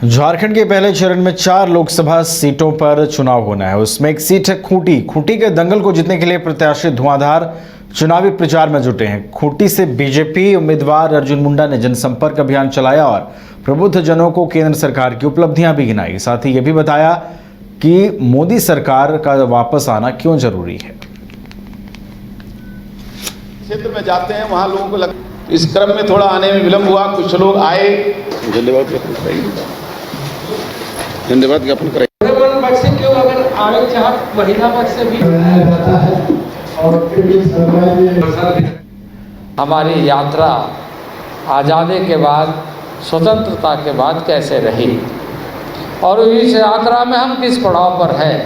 झारखंड के पहले चरण में 4 लोकसभा सीटों पर चुनाव होना है। उसमें एक सीट है खूंटी। खूंटी के दंगल को जीतने के लिए प्रत्याशी धुआंधार चुनावी प्रचार में जुटे हैं। खूंटी से बीजेपी उम्मीदवार अर्जुन मुंडा ने जनसंपर्क अभियान चलाया और प्रबुद्ध जनों को केंद्र सरकार की उपलब्धियां भी गिनाई। साथ ही ये भी बताया कि मोदी सरकार का वापस आना क्यों जरूरी है। क्षेत्र में जाते हैं वहाँ लोगों को इस क्रम में थोड़ा आने में विलंब हुआ। कुछ लोग आए। धन्यवाद ज्ञापन कराइए। अगर आगे जहाँ महिला पक्ष से भी हमारी यात्रा आज़ादी के बाद, स्वतंत्रता के बाद कैसे रही और इस यात्रा में हम किस पड़ाव पर हैं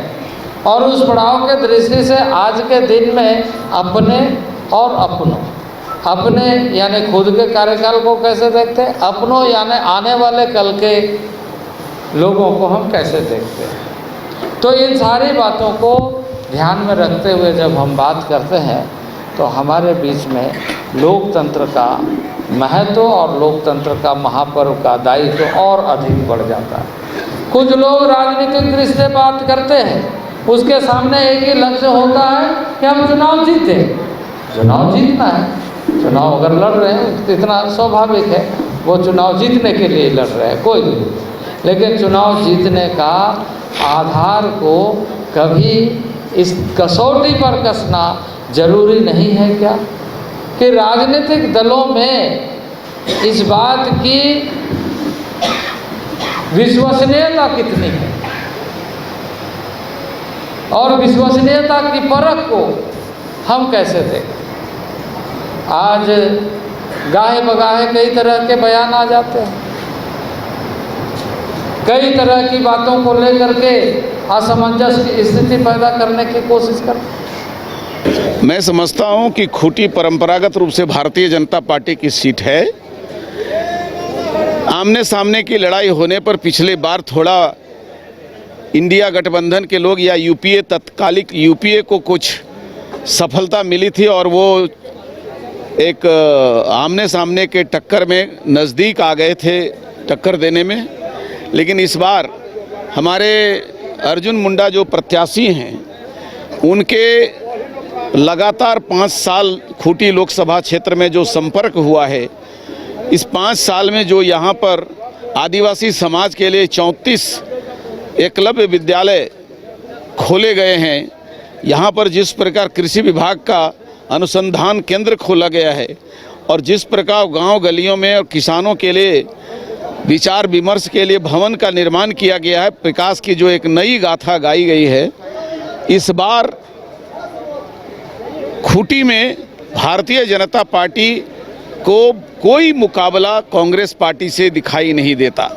और उस पड़ाव के दृष्टि से आज के दिन में अपने और अपने यानी खुद के कार्यकाल को कैसे देखते हैं, अपनों यानी आने वाले कल के लोगों को हम कैसे देखते हैं। तो इन सारी बातों को ध्यान में रखते हुए जब हम बात करते हैं तो हमारे बीच में लोकतंत्र का महत्व और लोकतंत्र का महापर्व का दायित्व और अधिक बढ़ जाता है। कुछ लोग राजनीतिक दृष्टि से बात करते हैं, उसके सामने एक ही लक्ष्य होता है कि हम चुनाव जीते। चुनाव जीतना है, चुनाव अगर लड़ रहे हैं तो इतना स्वाभाविक है, वो चुनाव जीतने के लिए लड़ रहे हैं, कोई नहीं। लेकिन चुनाव जीतने का आधार को कभी इस कसौटी पर कसना जरूरी नहीं है क्या कि राजनीतिक दलों में इस बात की विश्वसनीयता कितनी है और विश्वसनीयता की परख को हम कैसे देखें। आज गाहे बगाहे कई तरह के बयान आ जाते हैं, कई तरह की बातों को लेकर के असमंजस की स्थिति पैदा करने की कोशिश करते हैं। मैं समझता हूं कि खूंटी परंपरागत रूप से भारतीय जनता पार्टी की सीट है। आमने सामने की लड़ाई होने पर पिछले बार थोड़ा इंडिया गठबंधन के लोग या यूपीए, तत्कालिक यूपीए को कुछ सफलता मिली थी और वो एक आमने सामने के टक्कर में नज़दीक आ गए थे टक्कर देने में। लेकिन इस बार हमारे अर्जुन मुंडा जो प्रत्याशी हैं, उनके लगातार 5 साल खूंटी लोकसभा क्षेत्र में जो संपर्क हुआ है, इस 5 साल में जो यहाँ पर आदिवासी समाज के लिए 34 एकलव्य विद्यालय खोले गए हैं, यहाँ पर जिस प्रकार कृषि विभाग का अनुसंधान केंद्र खोला गया है और जिस प्रकार गांव गलियों में और किसानों के लिए विचार विमर्श के लिए भवन का निर्माण किया गया है, विकास की जो एक नई गाथा गाई गई है, इस बार खूंटी में भारतीय जनता पार्टी को कोई मुकाबला कांग्रेस पार्टी से दिखाई नहीं देता।